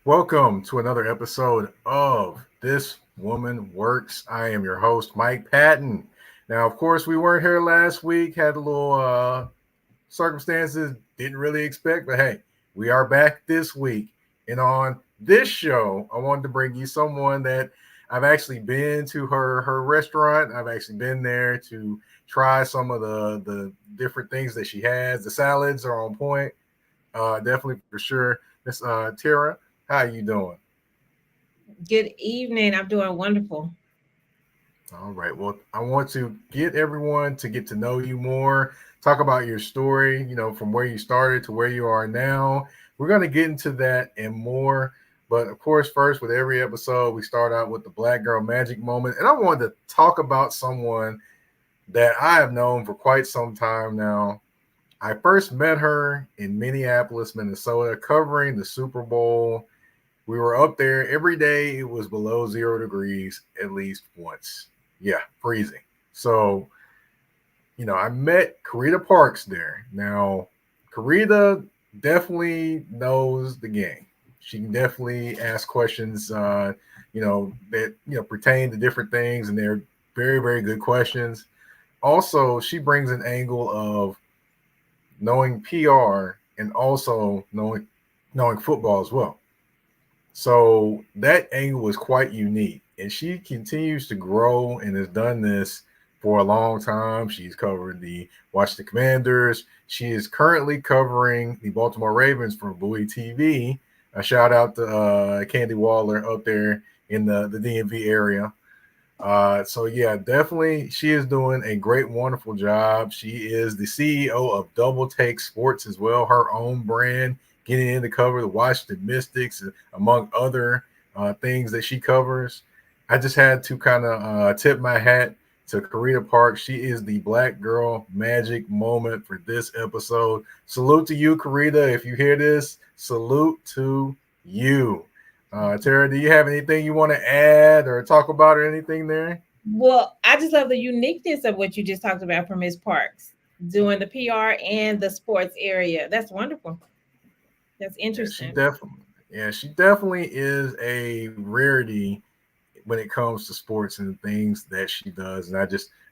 Welcome to another episode of This Woman Works. I am your host, Mike Patton. Now, of course, we weren't here last week, had a little circumstances, didn't really expect, but hey, we are back this week. And on this show, I wanted to bring you someone that I've actually been to her restaurant. I've actually been there to try some of the different things that she has. The salads are on point, definitely for sure. Miss Tara, how you doing? Good evening. I'm doing wonderful. All right. Well, I want to get everyone to get to know you more, talk about your story, from where you started to where you are now. We're going to get into that and more. But of course, first, with every episode, we start out with the Black Girl Magic moment. And I wanted to talk about someone that I have known for quite some time now. I first met her in Minneapolis, Minnesota, covering the Super Bowl. We were up there every day. It was below 0 degrees at least once. Yeah, freezing. So, I met Karita Parks there. Now, Karita definitely knows the game. She can definitely ask questions, that, pertain to different things, and they're very, very good questions. Also, she brings an angle of knowing PR and also knowing football as well. So that angle was quite unique. And she continues to grow and has done this for a long time. She's covered the Washington Commanders. She is currently covering the Baltimore Ravens for Bowie TV. A shout out to Candy Waller up there in the DMV area. So yeah, definitely she is doing a great, wonderful job. She is the CEO of Double Take Sports as well, her own brand, getting in to cover the Washington Mystics, among other things that she covers. I just had to kind of tip my hat to Karita Park. She is the Black Girl Magic moment for this episode. Salute to you, Karita. If you hear this, salute to you. Tara, do you have anything you want to add or talk about or anything there? Well, I just love the uniqueness of what you just talked about from Ms. Parks doing the PR and the sports area. That's wonderful. That's Yeah, interesting. she definitely is a rarity when it comes to sports and the things that she does. And I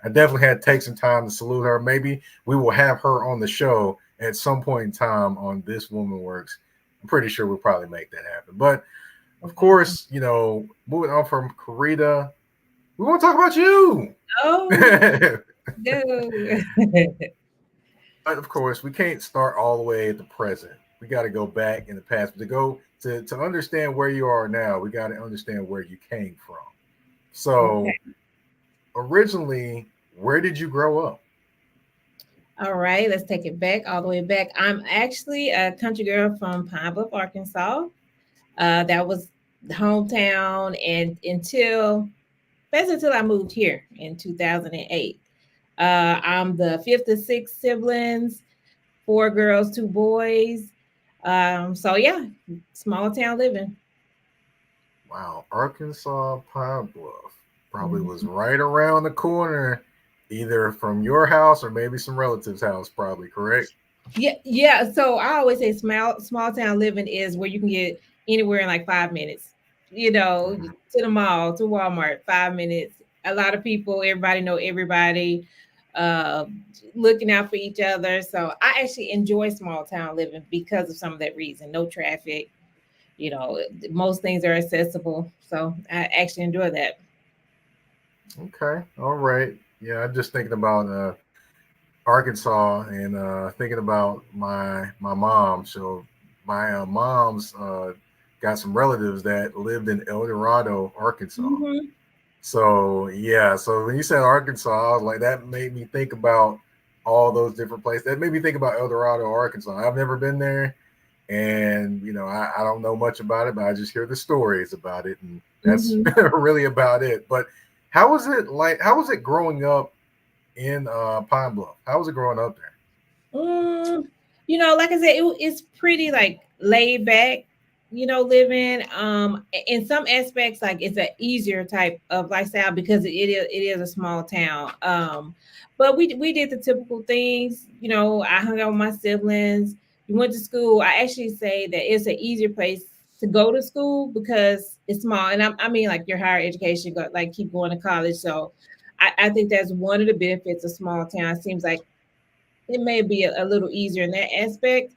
definitely had to take some time to salute her. Maybe we will have her on the show at some point in time on This Woman Works. I'm pretty sure we'll probably make that happen. But of course, moving on from Karita, we want to talk about you. Oh, no. But of course, we can't start all the way at the present. We got to go back in the past. But to understand where you are now, we got to understand where you came from. So, Okay. originally, where did you grow up? All right. Let's take it back all the way back. I'm actually a country girl from Pine Bluff, Arkansas. That was hometown, and until I moved here in 2008. I'm the fifth of six siblings, four girls, two boys. So yeah, small town living. Wow, Arkansas Pine Bluff probably was Mhm. right around the corner, either from your house or maybe some relatives' house, probably, correct? Yeah, yeah. So I always say small town living is where you can get anywhere in like 5 minutes. Mhm. To the mall, to Walmart, 5 minutes. A lot of people, everybody know everybody, uh, looking out for each other. So I actually enjoy small town living because of some of that reason. No traffic. Most things are accessible. So I actually enjoy that. Okay, all right. Yeah, I'm just thinking about Arkansas and thinking about my mom. So my mom's got some relatives that lived in El Dorado, Arkansas. Hmm. So yeah, so when you said Arkansas, I was like, that made me think about all those different places. That made me think about El Dorado, Arkansas. I've never been there, and I don't know much about it, but I just hear the stories about it, and that's Hmm. really about it. But how was it like? How was it growing up in Pine Bluff? How was it growing up there? Mm, like I said, it's pretty like laid back, living. In some aspects, like it's an easier type of lifestyle because it is a small town. But we did the typical things. I hung out with my siblings. We went to school. I actually say that it's an easier place. to go to school because it's small. And I mean, like your higher education, go, like keep going to college. So I think that's one of the benefits of small town. It seems like it may be a little easier in that aspect.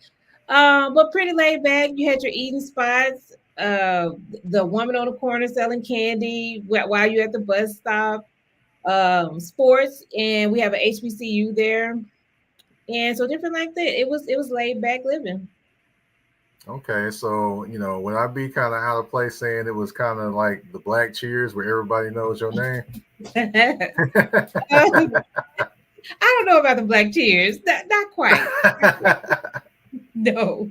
But pretty laid back. You had your eating spots. The woman on the corner selling candy while you at the bus stop. Sports, and we have an HBCU there, and so different like that. It was laid back living. Okay, so would I be kind of out of place saying it was kind of like the Black Cheers where everybody knows your name? I don't know about the black tears. Not quite. No.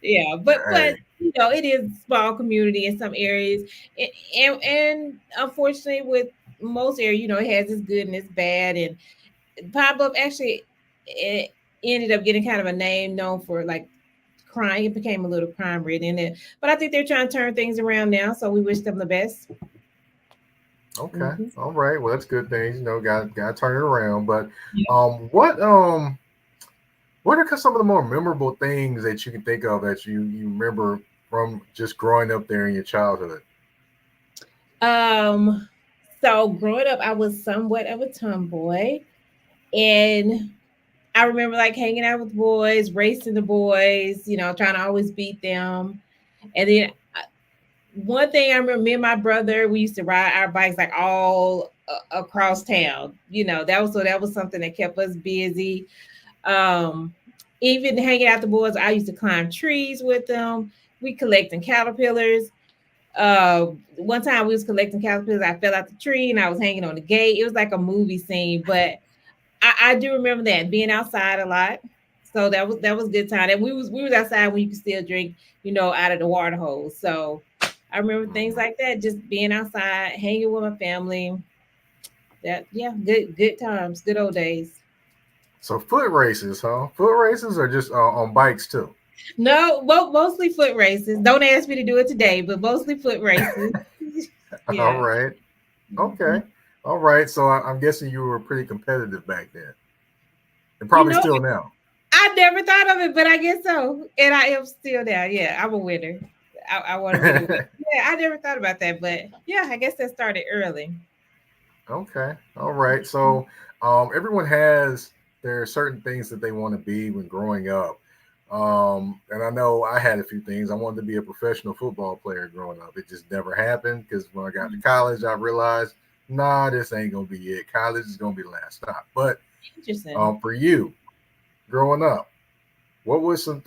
Yeah, but Hey, it is small community in some areas, and unfortunately, with most areas, it has its good and its bad. And Pop Up actually it ended up getting kind of a name known for like crime. It became a little crime ridden, but I think they're trying to turn things around now. So we wish them the best. okay, Hmm. all right. Well, that's good things. Got to turn it around. But Yeah. what what are some of the more memorable things that you can think of that you remember from just growing up there in your childhood? Um. So growing up, I was somewhat of a tomboy, and I remember like hanging out with boys, racing the boys, trying to always beat them. And then one thing I remember, me and my brother, we used to ride our bikes like all across town. That was something that kept us busy. Um, Even hanging out the boys, I used to climb trees with them. We collecting caterpillars. One time we was collecting caterpillars. I fell out the tree and I was hanging on the gate. It was like a movie scene, but I do remember that being outside a lot. So that was good time. And we was outside when you could still drink, out of the water hose. So I remember things Mhm. like that, just being outside, hanging with my family. That yeah, good times, good old days. So foot races, huh? Foot races or just on bikes too? No, mostly foot races. Don't ask me to do it today, but mostly foot races. All Yeah. right. Mhm. Okay. All right. So I'm guessing you were pretty competitive back then, and You probably know, still now. I never thought of it, but I guess so. And I am still now. Yeah, I'm a winner. I want to be the winner. Yeah, I never thought about that, but yeah, I guess that started early. Okay. All right. So everyone has their certain things that they want to be when growing up. And I know I had a few things. I wanted to be a professional football player growing up. It just never happened because when I got to college, I realized, nah, this ain't gonna be it. College is gonna be the last stop. But Interesting. for you, growing up, what was some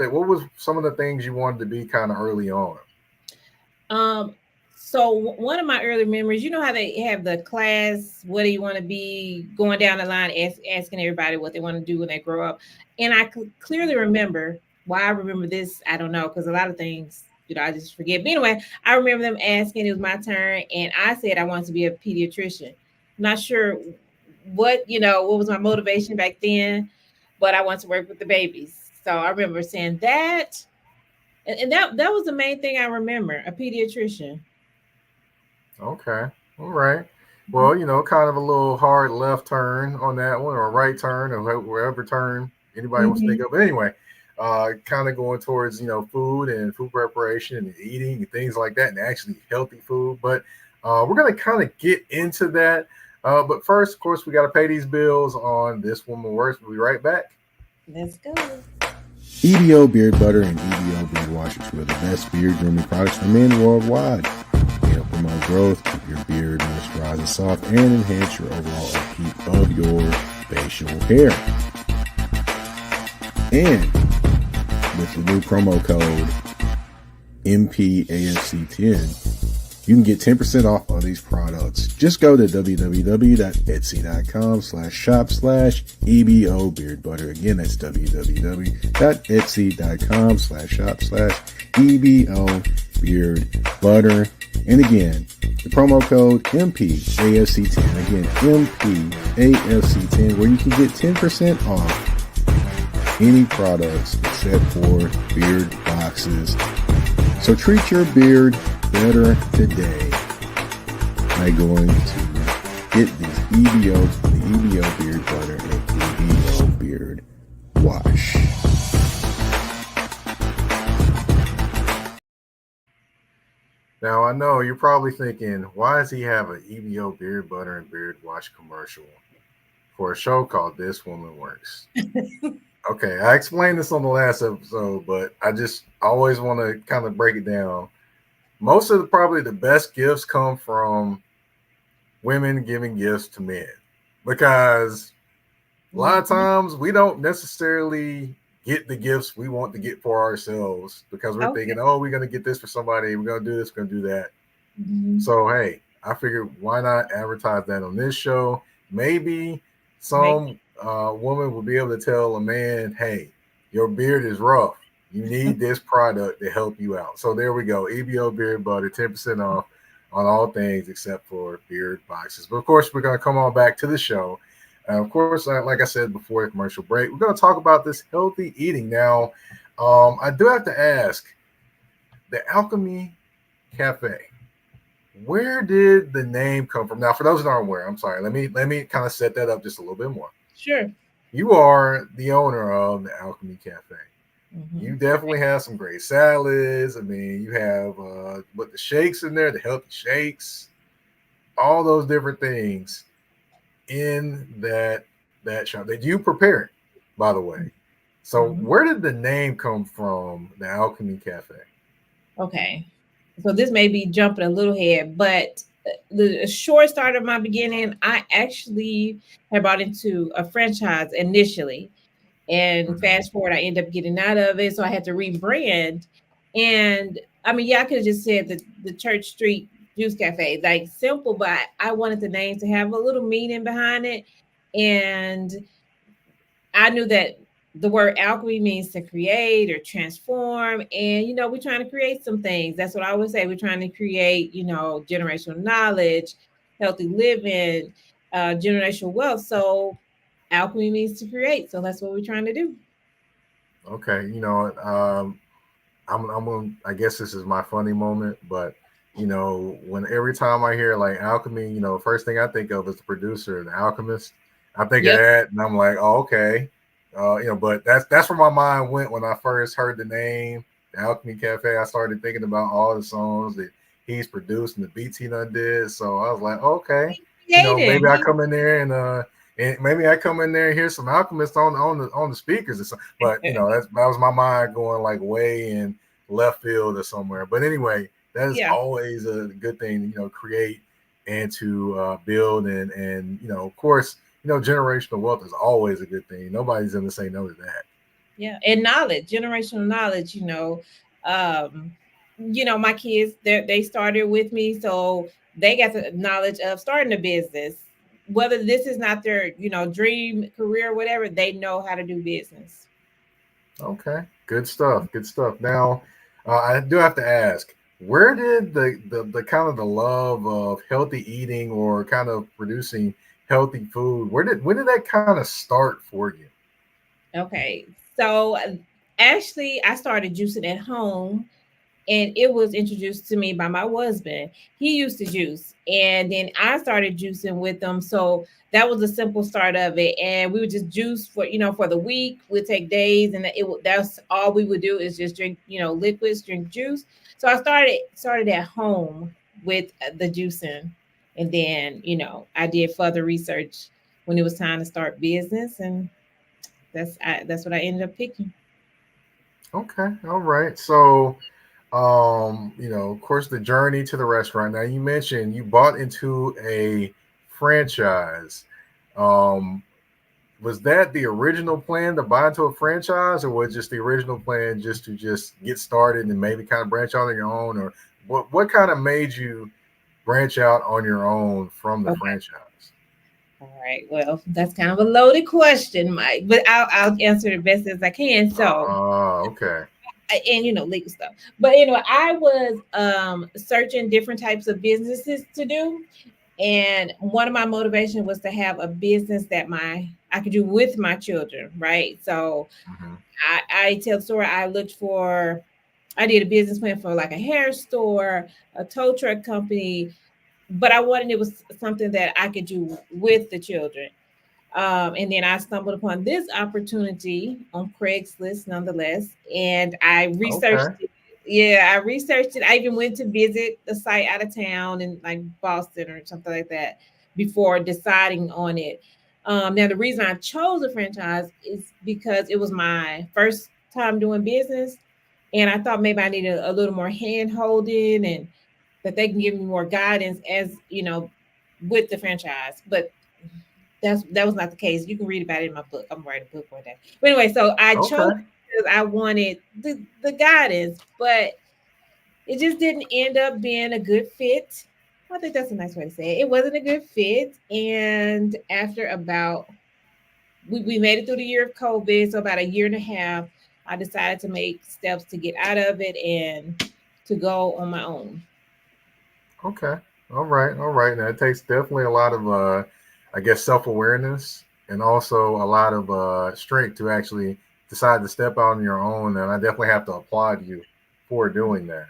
of the things you wanted to be kind of early on? Um, so one of my early memories, you know how they have the class, what do you want to be, going down the line, asking everybody what they want to do when they grow up. And I could clearly remember why I remember this. I don't know, because a lot of things, I just forget. But anyway, I remember them asking, it was my turn, and I said I wanted to be a pediatrician. Not sure what was my motivation back then, but I wanted to work with the babies. So I remember saying that. And that was the main thing I remember, a pediatrician. Okay. All right. Well, kind of a little hard left turn on that one, or a right turn, or wherever turn anybody wants to think Mhm. of. But anyway, kind of going towards food and food preparation and eating and things like that, and actually healthy food. But we're gonna kind of get into that. But first, of course, we got to pay these bills on This Woman Works. We'll be right back. Let's go. EBO Beard Butter and EBO Beard Wash are two of the best beard grooming products for men worldwide. They help promote growth, keep your beard moisturized and soft, and enhance your overall upkeep of your facial hair. And with the new promo code MPAFC10, you can get 10% off all these products. Just go to www.etsy.com/shop/EBO Beard Butter. Again, that's www.etsy.com/shop/EBO Beard Butter. And again, the promo code MPAFC10. Again, MPAFC10, where you can get 10% off any products except for beard boxes. So treat your beard better today by going to get these the EBO Beard Butter and EBO Beard Wash. Now I know you're probably thinking, why does he have an EBO beard butter and beard wash commercial for a show called This Woman Works? Okay, I explained this on the last episode, but I just always want to kind of break it down. Most of the probably the best gifts come from women giving gifts to men because a lot of Mhm. times we don't necessarily get the gifts we want to get for ourselves because we're Okay. thinking, oh, we're going to get this for somebody, we're going to do this, we're going to do that. Mhm. So hey, I figured why not advertise that on this show? Maybe Right. some woman will be able to tell a man, "Hey, your beard is rough. You need this product to help you out." So there we go. EBO beard butter, 10% off on all things except for beard boxes. But of course, we're gonna come on back to the show. Of course, like I said before the commercial break, we're gonna talk about this healthy eating. Now, I do have to ask the Alchemy Cafe, where did the name come from? Now, for those that aren't aware, I'm sorry. Let me kind of set that up just a little bit more. Sure. You are the owner of the Alchemy Cafe. You Mhm. definitely have some great salads. I mean, you have but the shakes in there, the healthy shakes, all those different things in that shop that you prepared, by the way. So, Mhm. where did the name come from, the Alchemy Cafe? Okay. So this may be jumping a little ahead, but the short start of my beginning, I actually had bought into a franchise initially. And Hmm. fast forward, I ended up getting out of it. So I had to rebrand. And I mean, yeah, I could have just said the Church Street Juice Cafe, like simple, but I wanted the name to have a little meaning behind it. And I knew that the word alchemy means to create or transform. And, we're trying to create some things. That's what I always say. We're trying to create, generational knowledge, healthy living, generational wealth. So alchemy means to create. So that's what we're trying to do. Okay, I'm gonna, I guess this is my funny moment, but when every time I hear like alchemy, first thing I think of is the producer, the alchemist. I think of Yep. that, and I'm like, oh, okay, but that's where my mind went when I first heard the name, the Alchemy Cafe. I started thinking about all the songs that he's produced and the beats he done did. So I was like, okay, Creative. maybe I come in there and maybe I come in there and hear some alchemists on the speakers or something. But that was my mind going like way in left field or somewhere. But anyway, that is Yeah. always a good thing, create and to build and of course, generational wealth is always a good thing. Nobody's going to say no to that. Yeah. And knowledge, generational knowledge, um, my kids, they started with me. So they got the knowledge of starting a business. Whether this is not their, dream career, whatever, they know how to do business. Okay, good stuff. Good stuff. Now, I do have to ask, where did the kind of the love of healthy eating or kind of producing healthy food, when did that kind of start for you? Okay. So actually, I started juicing at home and it was introduced to me by my husband. He used to juice, and then I started juicing with him. So that was the simple start of it. And we would just juice for the week. We'd take days, and that's all we would do is just drink, liquids, drink juice. So I started at home with the juicing, and then I did further research when it was time to start business, and that's what I ended up picking. Okay, all right. So, of course, the journey to the restaurant. Now, you mentioned you bought into a franchise. Um, was that the original plan to buy into a franchise, or was just the original plan just to just get started and maybe kind of branch out on your own, or what kind of made you branch out on your own from the Okay. franchise? All right. Well, that's kind of a loaded question, Mike, but I'll answer the best as I can. So, Okay. and legal stuff. But anyway, I was searching different types of businesses to do, and one of my motivation was to have a business that my I could do with my children, right? So Hmm. I tell the story. I did a business plan for like a hair store, a tow truck company, but I wanted it was something that I could do with the children. And then I stumbled upon this opportunity on Craigslist, nonetheless, and I researched Okay. it. Yeah, I researched it. I even went to visit the site out of town in like Boston or something like that before deciding on it. Now, the reason I chose a franchise is because it was my first time doing business, and I thought maybe I needed a little more hand holding and that they can give me more guidance as with the franchise. But that was not the case. You can read about it in my book. I'm writing a book one day. But anyway, so I chose Okay. because I wanted the guidance, but it just didn't end up being a good fit. I think that's a nice way to say it. It wasn't a good fit. And after we made it through the year of COVID, so about a year and a half, I decided to make steps to get out of it and to go on my own. Okay. All right. All right. Now it takes definitely a lot of I guess self awareness and also a lot of strength to actually decide to step out on your own. And I definitely have to applaud you for doing that.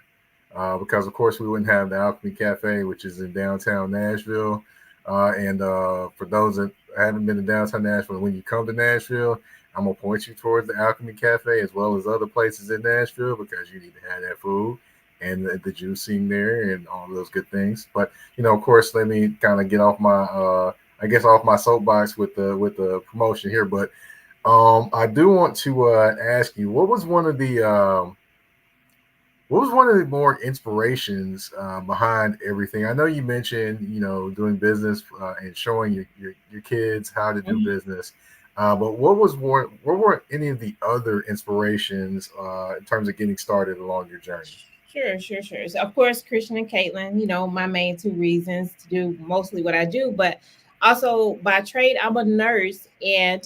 Because of course we wouldn't have the Alchemy Cafe, which is in downtown Nashville. And for those that haven't been to downtown Nashville, when you come to Nashville, I'm gonna point you towards the Alchemy Cafe as well as other places in Nashville because you need to have that food and the juicing there and all those good things. But of course, let me kind of get off my I guess off my soapbox with the promotion here. But I do want to ask you, what was one of the more inspirations behind everything? I know you mentioned, doing business and showing your kids how to do Mhm. business. But what were any of the other inspirations in terms of getting started along your journey? Sure, sure, sure. So of course, Christian and Caitlin, my main two reasons to do mostly what I do, but also by trade, I'm a nurse and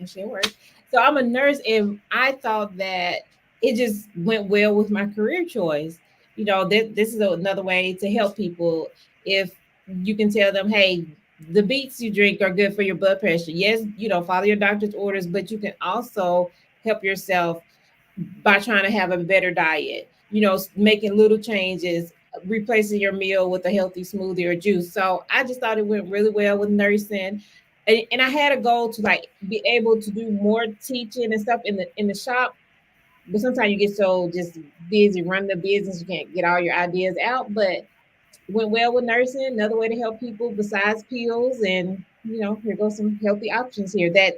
she works. So I'm a nurse, and I thought that it just went well with my career choice. This is another way to help people. If you can tell them, hey, the beets you drink are good for your blood pressure. Yes, follow your doctor's orders, but you can also help yourself by trying to have a better diet, making little changes, replacing your meal with a healthy smoothie or juice. So I just thought it went really well with nursing. And I had a goal to like be able to do more teaching and stuff in the shop. But sometimes you get so just busy running the business, you can't get all your ideas out. But went well with nursing, another way to help people besides pills. And here goes some healthy options here that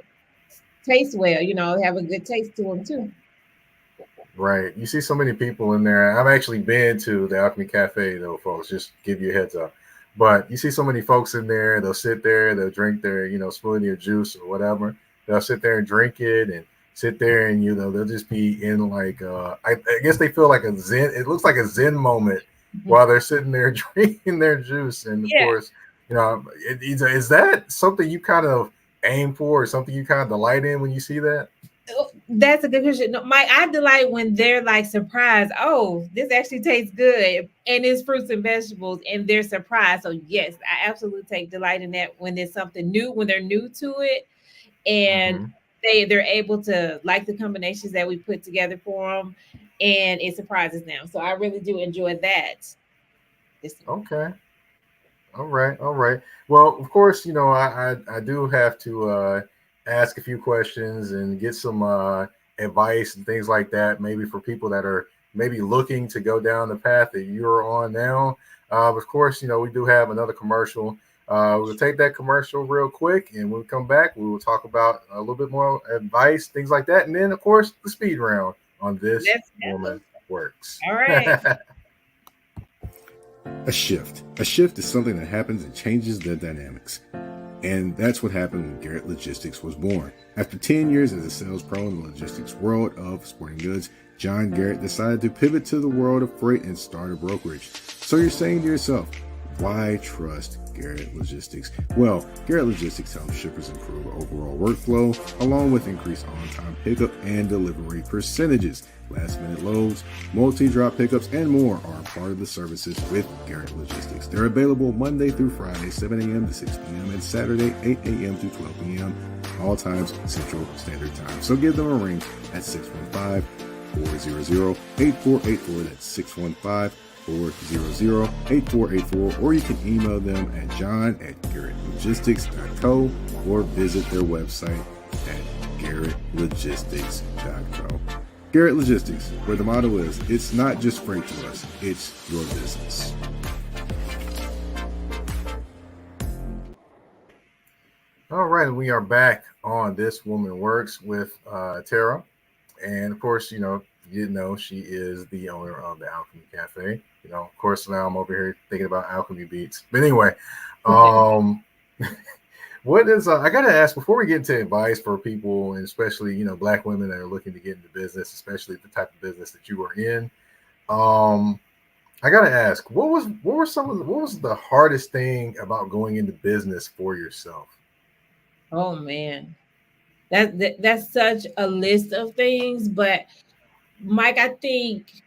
taste well, have a good taste to them too. Right. You see so many people in there. I've actually been to the Alchemy Cafe, though, folks. Just give you a heads up. But you see so many folks in there. They'll sit there. They'll drink their, smoothie or juice or whatever. They'll sit there and drink it and sit there and they'll just be in like I guess they feel like a zen. It looks like a zen moment while they're sitting there drinking their juice. And of Yeah. course, is that something you kind of aim for, or something you kind of delight in when you see that? That's a good question. No, I delight when they're like surprised. Oh, this actually tastes good, and it's fruits and vegetables, and they're surprised. So yes, I absolutely take delight in that when there's something new, when they're new to it, and Mm-hmm. they're able to like the combinations that we put together for them, and it surprises them. So I really do enjoy that. Okay. All right, all right. Well, of course, I do have to ask a few questions and get some advice and things like that, maybe for people that are maybe looking to go down the path that you're on now. Of course, we do have another commercial. We'll take that commercial real quick, and when we come back, we will talk about a little bit more advice, things like that, and then, of course, the speed round on This Let's go. Woman Works. All right. A shift. A shift is something that happens and changes the dynamics. And that's what happened when Garrett Logistics was born. After 10 years as a sales pro in the logistics world of sporting goods, John Garrett decided to pivot to the world of freight and start a brokerage. So you're saying to yourself, why trust Garrett Logistics? Well, Garrett Logistics helps shippers improve overall workflow, along with increased on-time pickup and delivery percentages. Last-minute loads, multi-drop pickups, and more are part of the services with Garrett Logistics. They're available Monday through Friday, 7 a.m. to 6 p.m., and Saturday, 8 a.m. to 12 p.m., all times Central Standard Time. So give them a ring at 615-400-8484. That's 615-400-8484, or you can email them at john@garrettlogistics.co or visit their website at garrettlogistics.co. Garrett Logistics, where the motto is it's not just freight to us, it's your business. All right, we are back on This Woman Works with Tara. And of course, you didn't know she is the owner of the Alchemy Cafe. Of course, now I'm over here thinking about Alchemy Beats. But anyway, um, what is I gotta ask before we get into advice for people, and especially Black women that are looking to get into business, especially the type of business that you are in. Um, I gotta ask, what was the hardest thing about going into business for yourself? Oh man, that's such a list of things. But Mike, I think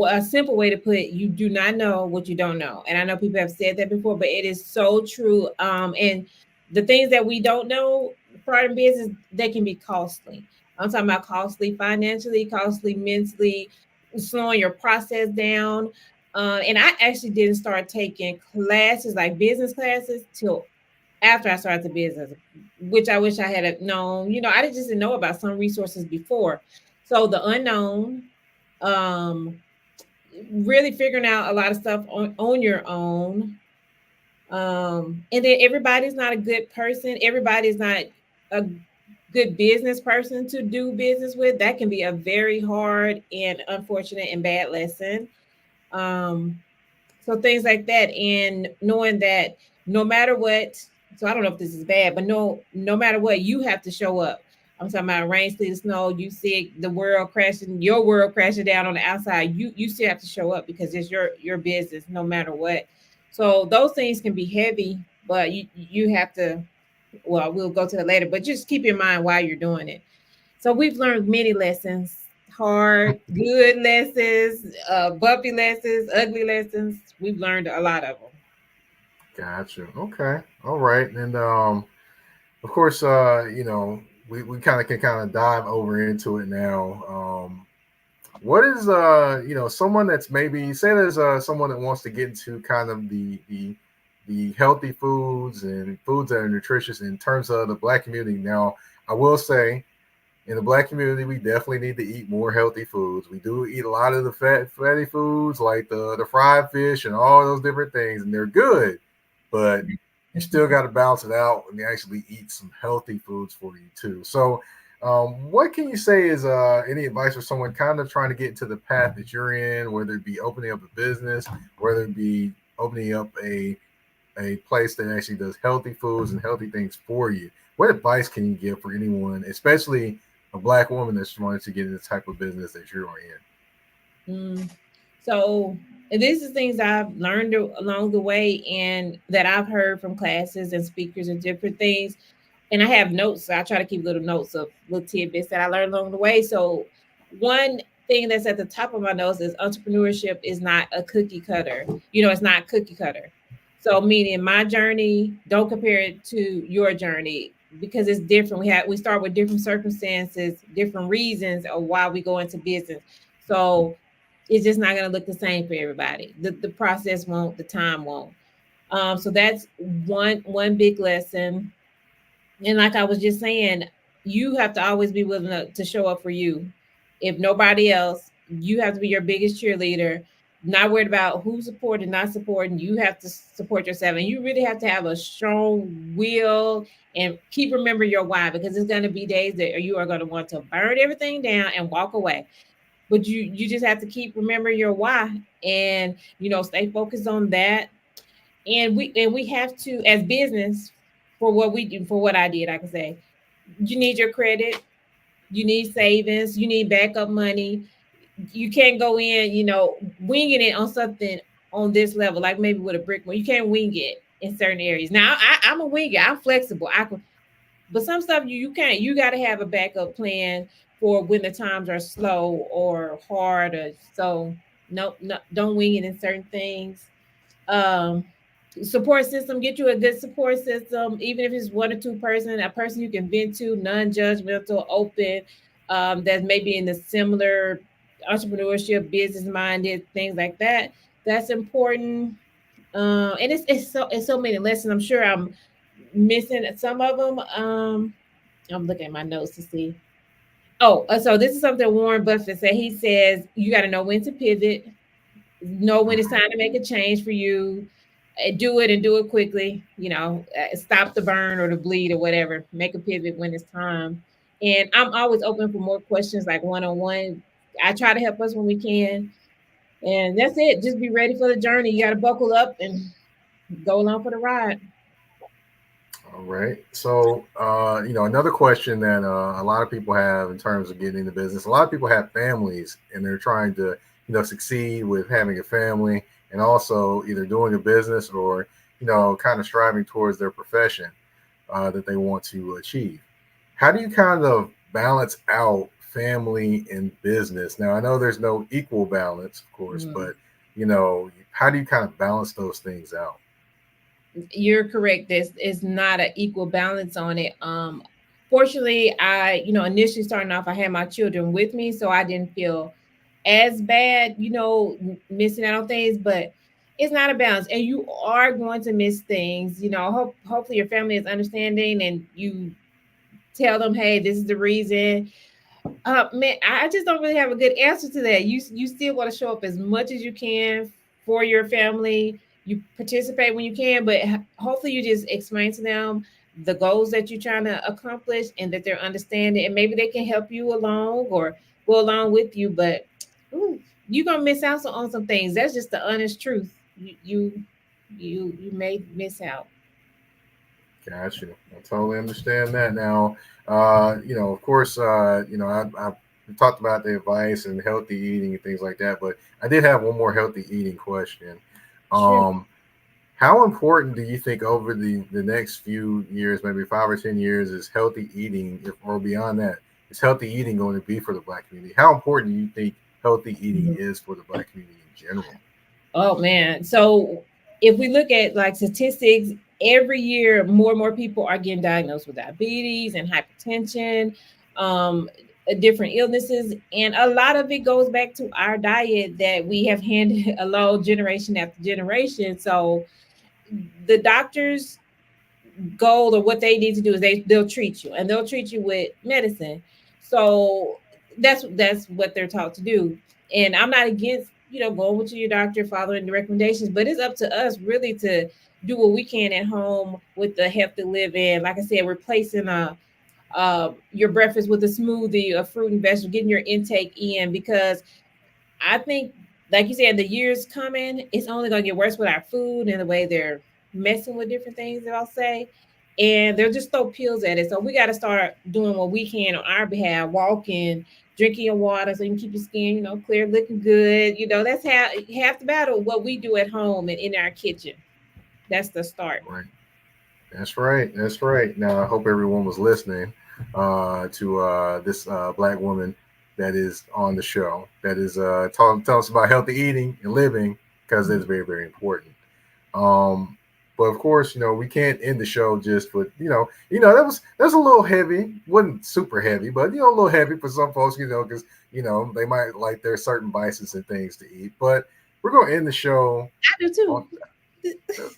a simple way to put it, you do not know what you don't know. And I know people have said that before, but it is so true. And the things that we don't know for our business, they can be costly. I'm talking about costly financially, costly mentally, slowing your process down. And I actually didn't start taking classes like business classes till after I started the business, which I wish I had known. I just didn't know about some resources before. So the unknown, um, really figuring out a lot of stuff on your own. And then everybody's not a good person. Everybody's not a good business person to do business with. That can be a very hard and unfortunate and bad lesson. Um, so things like that, and knowing that no matter what, so I don't know if this is bad, but no matter what, you have to show up. I'm talking about rain, sleet, snow. You see the world crashing, your world crashing down on the outside. You still have to show up because it's your business, no matter what. So those things can be heavy, but you have to. Well, we'll go to that later, but just keep in mind while you're doing it. So we've learned many lessons, hard, good lessons, bumpy lessons, ugly lessons. We've learned a lot of them. Gotcha. Okay. All right. And of course, we kind of can kind of dive over into it now. What is someone that's maybe say there's someone that wants to get into kind of the healthy foods and foods that are nutritious in terms of the Black community. Now, I will say in the Black community, we definitely need to eat more healthy foods. We do eat a lot of the fatty foods like the fried fish and all those different things, and they're good, but you still got to balance it out and actually eat some healthy foods for you too. So, what can you say is any advice for someone kind of trying to get into the path that you're in, whether it be opening up a business, whether it be opening up a place that actually does healthy foods and healthy things for you? What advice can you give for anyone, especially a Black woman that's wanting to get in the type of business that you are in? Mm. So these are things I've learned along the way and that I've heard from classes and speakers and different things. And I have notes. So I try to keep little notes of little tidbits that I learned along the way. So one thing that's at the top of my notes is entrepreneurship is not a cookie cutter. It's not cookie cutter. So meaning my journey, don't compare it to your journey because it's different. We start with different circumstances, different reasons of why we go into business. So it's just not going to look the same for everybody. The process won't, the time won't. So that's one big lesson. And like I was just saying, you have to always be willing to show up for you. If nobody else, you have to be your biggest cheerleader. Not worried about who's supporting, not supporting. You have to support yourself, and you really have to have a strong will and keep remember your why because it's going to be days that you are going to want to burn everything down and walk away. But you just have to keep remember your why and stay focused on that. And we have to as business for what we do for what I did, I can say you need your credit, you need savings, you need backup money. You can't go in, winging it on something on this level, like maybe with a brick wall. You can't wing it in certain areas. Now I'm a winger, I'm flexible. I can, but some stuff you can't. You got to have a backup plan for when the times are slow or hard. Or so no, don't wing it in certain things. Um, Support system, get you a good support system, even if it's one or two person, a person you can vent to, non-judgmental, open, that maybe in the similar entrepreneurship, business minded, things like that. That's important. And it's so many lessons. I'm sure I'm missing some of them. I'm looking at my notes to see. Oh, so this is something Warren Buffett said. He says you got to know when to pivot, know when it's Mhm. time to make a change for you. Do it and do it quickly. Stop the burn or the bleed or whatever. Make a pivot when it's time. And I'm always open for more questions, like one on one. I try to help us when we can, and that's it. Just be ready for the journey. You got to buckle up and go along for the ride. All right. So, another question that a lot of people have in terms of getting into business, a lot of people have families and they're trying to, succeed with having a family and also either doing a business or, kind of striving towards their profession that they want to achieve. How do you kind of balance out family and business? Now, I know there's no equal balance, of course, Mm. but, how do you kind of balance those things out? You're correct. This is not an equal balance on it. Fortunately, I, initially starting off, I had my children with me, so I didn't feel as bad, missing out on things, but it's not a balance. And you are going to miss things, hopefully your family is understanding and you tell them, hey, this is the reason. Man, I just don't really have a good answer to that. You still want to show up as much as you can for your family. You participate when you can, but hopefully you just explain to them the goals that you're trying to accomplish and that they're understanding, and maybe they can help you along or go along with you. But ooh, you're gonna miss out on some things. That's just the honest truth. You may miss out. Got you. I totally understand that. Now, of course, I've talked about the advice and healthy eating and things like that, but I did have one more healthy eating question. Sure. Um, how important do you think over the next few years, maybe 5 or 10 years, is healthy eating, if, or beyond that, is healthy eating going to be for the Black community? How important do you think healthy eating is for the Black community in general? Oh man. So if we look at like statistics, every year more and more people are getting diagnosed with diabetes and hypertension, um, different illnesses. And a lot of it goes back to our diet that we have handed along generation after generation. So the doctors goal or what they need to do is they'll treat you and they'll treat you with medicine. So that's what they're taught to do. And I'm not against going to your doctor, following the recommendations, but it's up to us really to do what we can at home with the healthy living. Like I said, replacing your breakfast with a smoothie, a fruit and vegetable, getting your intake in, because I think, like you said, the years coming, it's only going to get worse with our food and the way they're messing with different things, I'll say. And they'll just throw pills at it. So we got to start doing what we can on our behalf, walking, drinking your water so you can keep your skin, clear, looking good. That's half the battle, what we do at home and in our kitchen. That's the start. Right. That's right. That's right. Now, I hope everyone was listening to this black woman that is on the show that is tell us about healthy eating and living because it's very, very important. Um, but of course, we can't end the show just with that was a little heavy. Wasn't super heavy, but a little heavy for some folks, because they might like their certain vices and things to eat. But we're gonna end the show I do too. on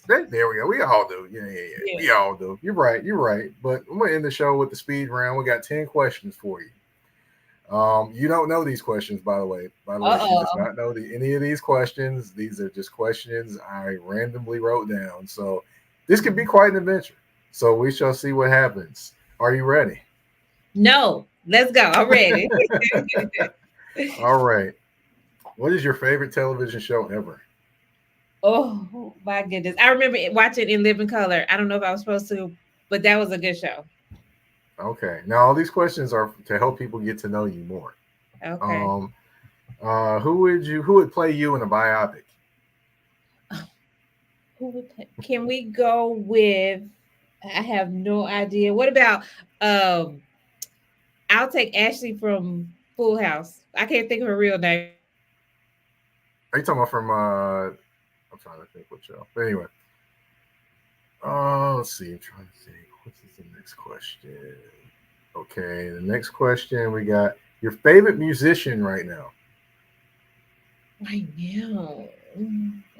there we go. We all do. Yeah, yeah, yeah. Yeah. We all do. You're right. You're right. But I'm gonna end the show with the speed round. We got 10 questions for you. You don't know these questions, by the way. By the way, she does Uh-oh. not know any of these questions. These are just questions I randomly wrote down. So this could be quite an adventure. So we shall see what happens. Are you ready? No, let's go. I'm ready. All right. What is your favorite television show ever? Oh my goodness. I remember watching In Living Color. I don't know if I was supposed to, but that was a good show. Okay. Now all these questions are to help people get to know you more. Okay. Um, who would play you in a biopic? Who would can we go with? I have no idea. What about um I'll take Ashley from Full House. I can't think of her real name. Are you talking about from I'm trying to think what show. But anyway. Let's see. I'm trying to think. What's the next question? Okay, the next question we got your favorite musician right now. Right now.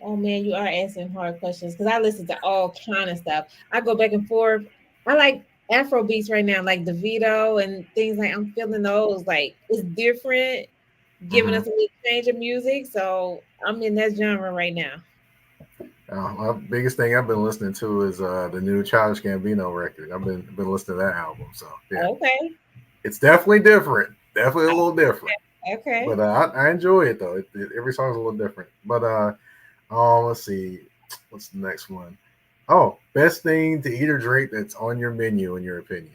Oh man, you are asking hard questions because I listen to all kind of stuff. I go back and forth. I like. Afro beats right now, like the Vito and things like I'm feeling those. Like it's different, giving Mm-hmm. us a little change of music. So I'm in that genre right now. My biggest thing I've been listening to is the new Childish Gambino record. I've been listening to that album. So yeah, Okay. it's definitely different. Definitely a little different. Okay. But I enjoy it though. Every song's a little different. But let's see, what's the next one? Oh, best thing to eat or drink that's on your menu, in your opinion.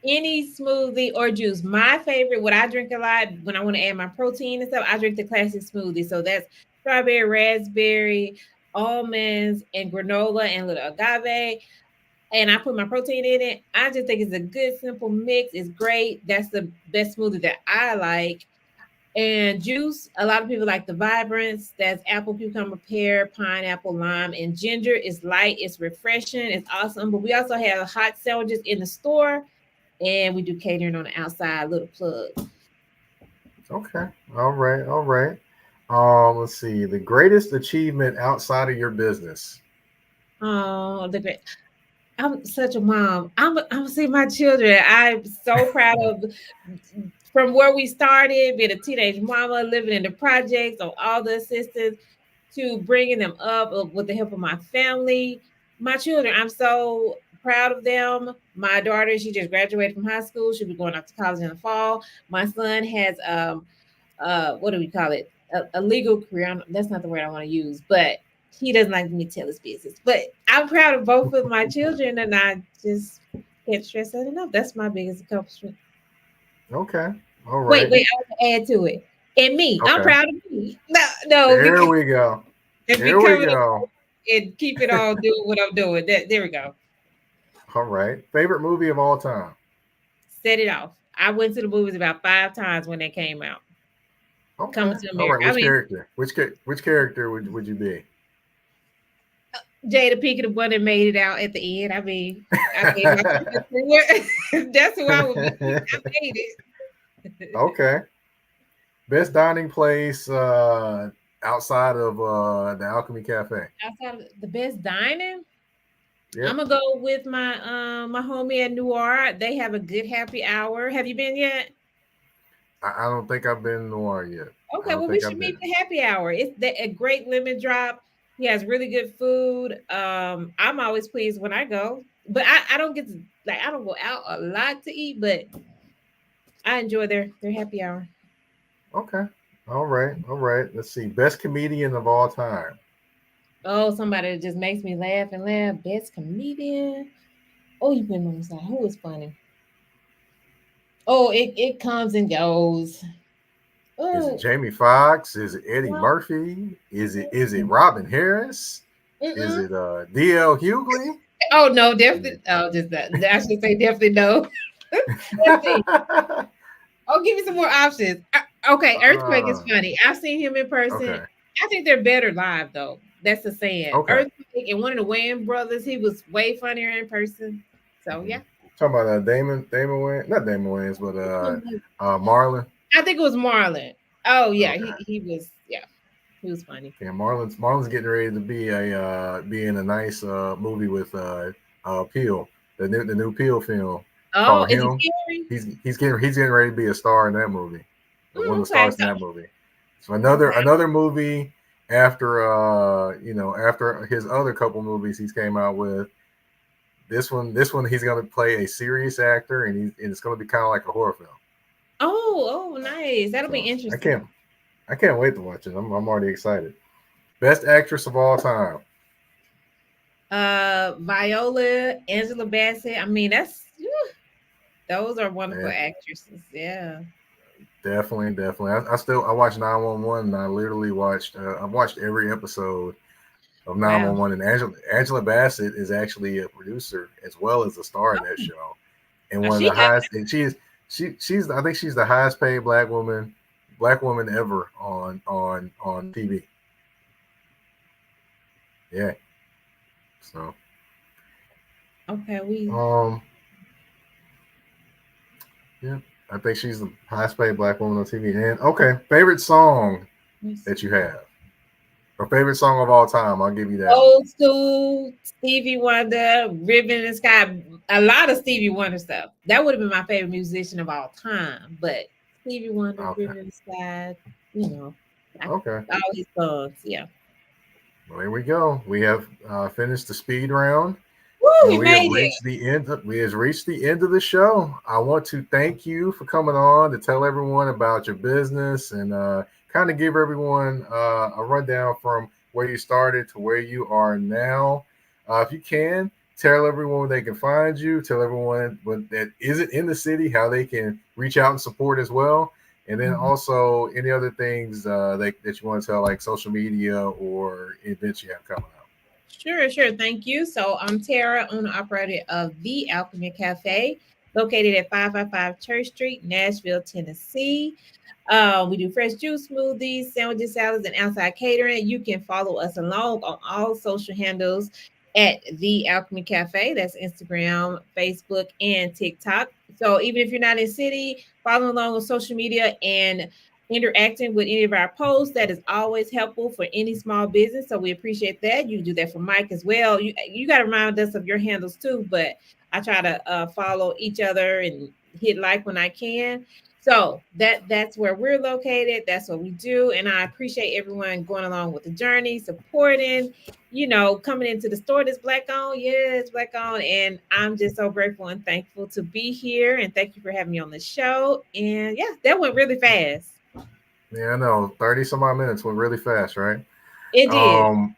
Any smoothie or juice. My favorite, what I drink a lot when I want to add my protein and stuff, I drink the classic smoothie. So that's strawberry, raspberry, almonds, and granola and little agave. And I put my protein in it. I just think it's a good, simple mix. It's great. That's the best smoothie that I like. And juice, a lot of people like the Vibrance. That's apple, cucumber, pear, pineapple, lime, and ginger. It's light, it's refreshing, it's awesome. But we also have hot sandwiches in the store, and we do catering on the outside. Little plug. Okay. All right. All right. Let's see. The greatest achievement outside of your business. Oh, the great. I'm such a mom. I'm seeing my children. I'm so proud of from where we started, being a teenage mama, living in the projects, on all the assistance, to bringing them up with the help of my family. My children, I'm so proud of them. My daughter, she just graduated from high school. She'll be going off to college in the fall. My son has what do we call it? A legal career. That's not the word I want to use, but he doesn't like me to tell his business. But I'm proud of both of my children, and I just can't stress that enough. That's my biggest accomplishment. Okay. All Wait, right. wait, I want to add to it. And me, I'm Okay. proud of me. No, no, There because we go. and There we becoming go. and keep it all doing what I'm doing. There we go. All right. Favorite movie of all time. Set it off. I went to the movies about 5 times when they came out. Okay. Coming to All America. right. I Which mean, character? Which character would you be? Jada Pinkett, the one that made it out at the end. I mean, that's who I would be. I made it. Okay. Best dining place outside of the Alchemy Cafe. Outside of the best dining, I'm Yep. gonna go with my homie at Noir. They have a good happy hour. Have you been yet? I don't think I've been Noir yet. I Okay, don't well, we think should I've meet been. the happy hour. A great lemon drop. He has really good food. I'm always pleased when I go, but I don't get to like I don't go out a lot to eat, but I enjoy their happy hour. Okay. All right. All right. Let's see. Best comedian of all time. Oh, somebody that just makes me laugh and laugh. Best comedian. Oh, you put me on the side. Who is funny? Oh, it comes and goes. Is it Oh, Jamie Foxx? Is it Eddie well, Murphy? Is it Robin Harris? Is mm-mm. it D.L. Hughley? Oh no, definitely. Oh, just that. I should say definitely no. Let's see. Oh, give me some more options. Okay, Earthquake is uh, funny. I've seen him in person. okay. I think they're better live though. That's the saying. Okay. Earthquake and one of the Wayans brothers, he was way funnier in person. So Mm-hmm. yeah. Talking about Damon Wayans, not Damon Wayans, but Marlon. I think it was Marlon. Oh yeah, Okay. he was funny. Yeah, Marlon's getting ready to be in a nice movie with Peel, the new Peel film Oh, called is he Him. scary? He's getting ready to be a star in that movie, one of the Okay, stars in so that movie. So another movie after after his other couple movies he's came out with. This one he's gonna play a serious actor, and it's gonna be kind of like a horror film. oh nice. That'll be So I interesting. can't I can't wait to watch it. I'm already excited. Best actress of all time. Viola, Angela Bassett. I mean, those are wonderful Yeah, actresses. Yeah. definitely. I watched 911, and I watched every episode of Wow. 911. And Angela Bassett is actually a producer as well as a star in that Oh, show. And one of she the got highest, and she's I think she's the highest paid black woman ever on TV. Yeah. So okay. We um yeah, I think she's the highest paid black woman on TV. And okay, favorite song let me see. that you have. Or favorite song of all time. I'll give you that one. Old school Stevie Wonder, Ribbon in the Sky, a lot of Stevie Wonder stuff. That would have been my favorite musician of all time. But Stevie Wonder, Okay. Ribbon in the Sky, you know, I, Okay. all his songs. Yeah. Well, here we go. We have finished the speed round. Woo, And we we have made it. reached the end. We have reached the end of the show. I want to thank you for coming on to tell everyone about your business and kind of give everyone a rundown from where you started to where you are now. If you can, tell everyone where they can find you. Tell everyone that isn't in the city how they can reach out and support as well. And then Mhm. also any other things that you want to tell, like social media or events you have coming up. Sure, sure. Thank you. So I'm Tara, owner operator of the Alchemy Cafe, located at 555 Church Street, Nashville, Tennessee. We do fresh juice smoothies, sandwiches, salads, and outside catering. You can follow us along on all social handles at the Alchemy Cafe. That's Instagram, Facebook, and TikTok. So even if you're not in city, follow along on social media and interacting with any of our posts. That is always helpful for any small business. So we appreciate that. You can do that for Mike as well. You got to remind us of your handles too, but I try to follow each other and hit like when I can. So that's where we're located. That's what we do, and I appreciate everyone going along with the journey, supporting. Coming into the store that's black owned. Yeah, it's black owned, and I'm just so grateful and thankful to be here. And thank you for having me on the show. And yeah, that went really fast. Yeah, I know. 30 some odd minutes went really fast, right? It did. Um,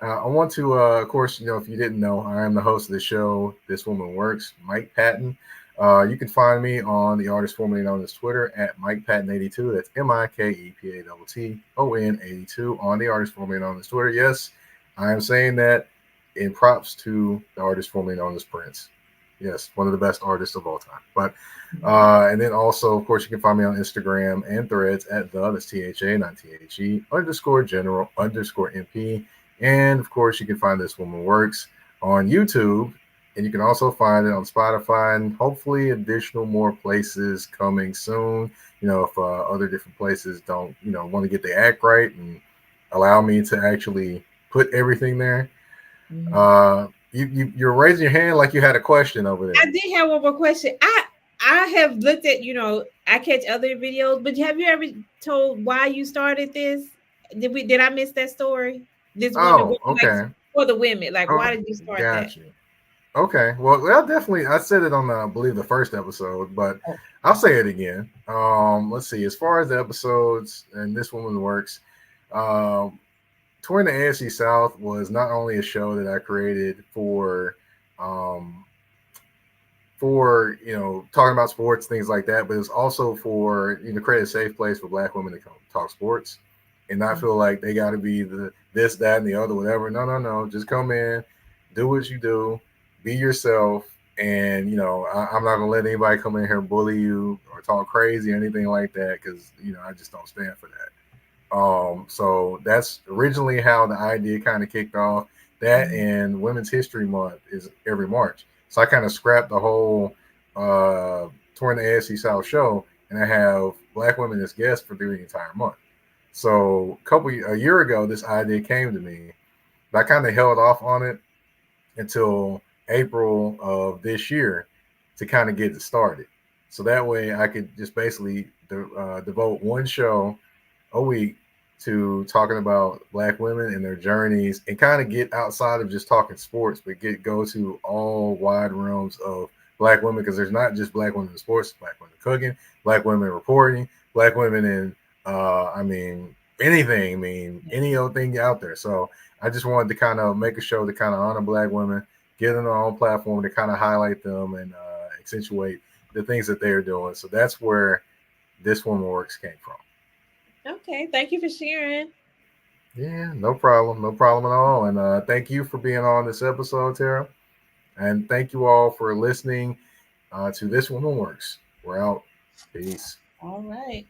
I want to, of course, if you didn't know, I am the host of the show, This Woman Works, Mike Patton. You can find me on the artist formerly known as Twitter at Mike Patton82. That's MikePaton82 on the artist formerly known as Twitter. Yes, I am saying that in props to the artist formerly known as Prince. Yes, one of the best artists of all time. But and then also, of course, you can find me on Instagram and Threads at that's THA, not THE, underscore general underscore MP. And of course, you can find This Woman Works on YouTube. And you can also find it on Spotify and hopefully additional more places coming soon. If other different places don't, want to get the act right and allow me to actually put everything there. Mhm. You're raising your hand like you had a question over I there. did have one more question. I have looked at, I catch other videos, but have you ever told why you started this? Did I miss that story? This women, Oh, like, okay. for the women, like, Oh, why did you start that? got you. Okay. Well, definitely. I said it on, I believe, the first episode, but Oh, I'll say it again. Let's see. As far as the episodes and This Woman Works, um, touring the AFC South was not only a show that I created um, talking about sports, things like that, but it's also for create a safe place for Black women to come talk sports and not mm, feel like they got to be the this, that, and the other, whatever. No, no, no. Just come in, do what you do, be yourself, and I'm not gonna let anybody come in here and bully you or talk crazy or anything like that because I just don't stand for that. So that's originally how the idea kind of kicked off. That mm, and Women's History Month is every March. So I kind of scrapped the whole touring the AFC South show, and I have Black women as guests for the entire month. So a year ago, this idea came to me, but I kind of held off on it until April of this year to kind of get it started. So that way I could just basically devote one show a week to talking about Black women and their journeys and kind of get outside of just talking sports, but go to all wide realms of Black women because there's not just Black women in sports, Black women cooking, Black women reporting, Black women in, I mean, anything, I mean, yeah. any old thing out there. So I just wanted to kind of make a show to kind of honor Black women, give them their own platform to kind of highlight them and accentuate the things that they're doing. So that's where This Woman Works came from. Okay, thank you for sharing. Yeah, no problem. No problem at all. And thank you for being on this episode, Tara. And thank you all for listening to This Woman Works. We're out. Peace. All right.